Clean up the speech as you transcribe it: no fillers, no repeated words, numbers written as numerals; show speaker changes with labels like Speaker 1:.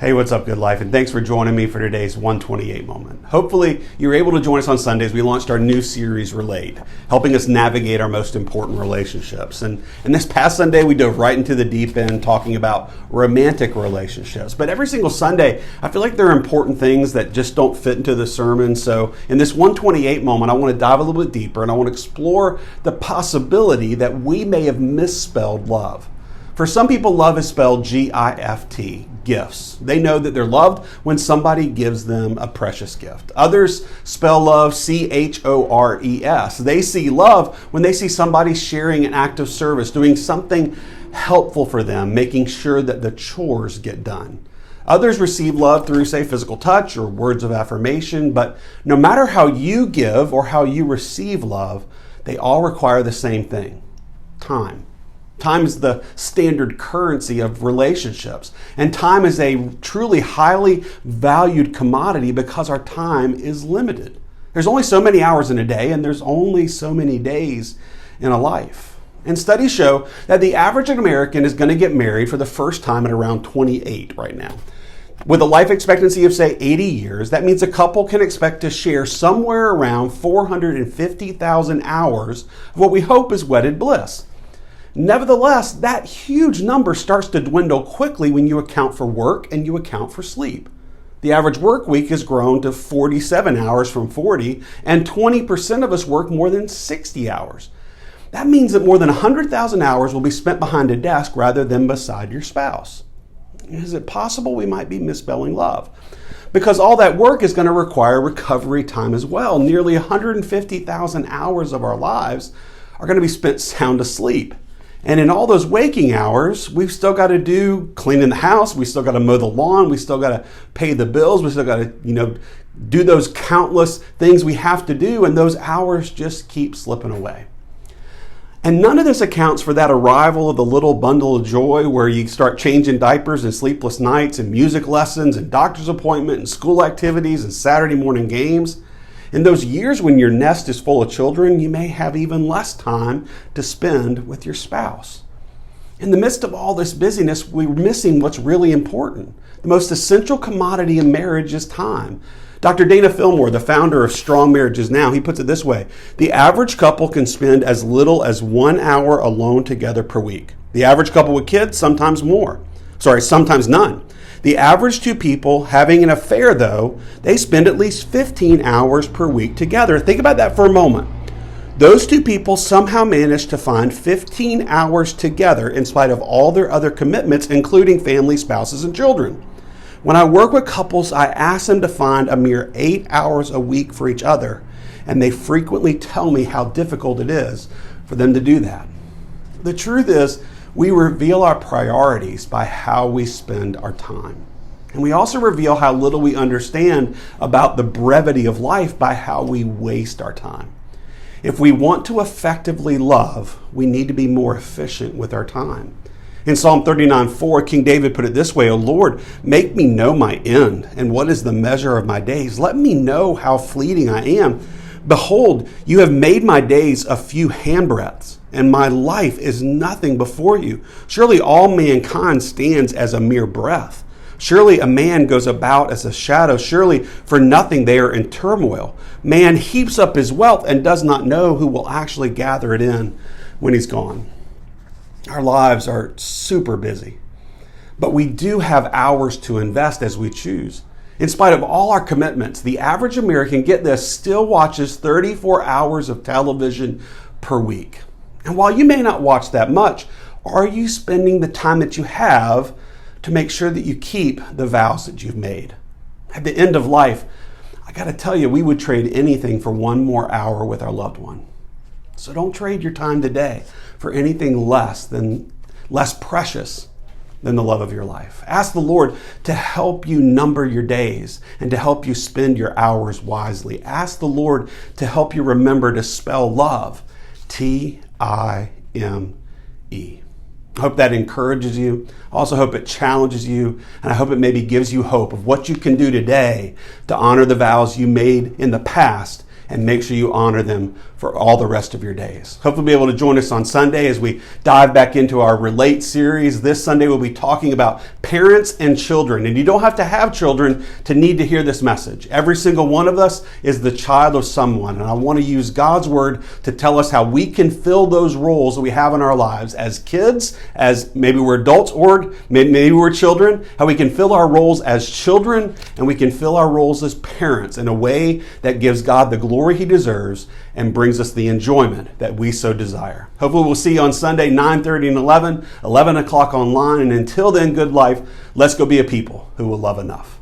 Speaker 1: Hey, what's up, Good Life? And thanks for joining me for today's 128 moment. Hopefully, you were able to join us on Sundays. We launched our new series, Relate, helping us navigate our most important relationships. And this past Sunday, we dove right into the deep end, talking about romantic relationships. But every single Sunday, I feel like there are important things that just don't fit into the sermon. So in this 128 moment, I want to dive a little bit deeper, and I want to explore the possibility that we may have misspelled love. For some people, love is spelled G-I-F-T, gifts. They know that they're loved when somebody gives them a precious gift. Others spell love C-H-O-R-E-S. They see love when they see somebody sharing an act of service, doing something helpful for them, making sure that the chores get done. Others receive love through, say, physical touch or words of affirmation, but no matter how you give or how you receive love, they all require the same thing: time. Time is the standard currency of relationships. And time is a truly highly valued commodity because our time is limited. There's only so many hours in a day, and there's only so many days in a life. And studies show that the average American is going to get married for the first time at around 28 right now. With a life expectancy of, say, 80 years, that means a couple can expect to share somewhere around 450,000 hours of what we hope is wedded bliss. Nevertheless, that huge number starts to dwindle quickly when you account for work and you account for sleep. The average work week has grown to 47 hours from 40, and 20% of us work more than 60 hours. That means that more than 100,000 hours will be spent behind a desk rather than beside your spouse. Is it possible we might be misspelling love? Because all that work is going to require recovery time as well. Nearly 150,000 hours of our lives are going to be spent sound asleep. And in all those waking hours, we've still got to do cleaning the house, we still got to mow the lawn, we still got to pay the bills, we still got to, do those countless things we have to do, and those hours just keep slipping away. And none of this accounts for that arrival of the little bundle of joy where you start changing diapers and sleepless nights and music lessons and doctor's appointment and school activities and Saturday morning games. In those years when your nest is full of children, you may have even less time to spend with your spouse. In the midst of all this busyness, we're missing what's really important. The most essential commodity in marriage is time. Dr. Dana Fillmore, the founder of Strong Marriages Now, he puts it this way: the average couple can spend as little as 1 hour alone together per week. The average couple with kids, sometimes none. The average two people having an affair, though, they spend at least 15 hours per week together. Think about that for a moment. Those two people somehow manage to find 15 hours together in spite of all their other commitments, including family, spouses, and children. When I work with couples, I ask them to find a mere 8 hours a week for each other, and they frequently tell me how difficult it is for them to do that. The truth is, we reveal our priorities by how we spend our time. And we also reveal how little we understand about the brevity of life by how we waste our time. If we want to effectively love, we need to be more efficient with our time. In Psalm 39:4, King David put it this way: "O Lord, make me know my end, and what is the measure of my days? Let me know how fleeting I am. Behold, you have made my days a few handbreadths, and my life is nothing before you. Surely all mankind stands as a mere breath. Surely a man goes about as a shadow. Surely for nothing they are in turmoil. Man heaps up his wealth and does not know who will actually gather it in when he's gone." Our lives are super busy, but we do have hours to invest as we choose. In spite of all our commitments, the average American, get this, still watches 34 hours of television per week. And while you may not watch that much, are you spending the time that you have to make sure that you keep the vows that you've made? At the end of life, I got to tell you, we would trade anything for one more hour with our loved one. So don't trade your time today for anything less precious than the love of your life. Ask the Lord to help you number your days and to help you spend your hours wisely. Ask the Lord to help you remember to spell love, T-I-M-E. I hope that encourages you. I also hope it challenges you, and I hope it maybe gives you hope of what you can do today to honor the vows you made in the past and make sure you honor them for all the rest of your days. Hopefully be able to join us on Sunday as we dive back into our Relate series. This Sunday we'll be talking about parents and children. And you don't have to have children to need to hear this message. Every single one of us is the child of someone. And I want to use God's word to tell us how we can fill those roles that we have in our lives as kids, as maybe we're adults, or maybe we're children, how we can fill our roles as children, and we can fill our roles as parents in a way that gives God the glory he deserves and brings us the enjoyment that we so desire. Hopefully we'll see you on Sunday, 9:30 and 11 o'clock online. And until then, good life. Let's go be a people who will love enough.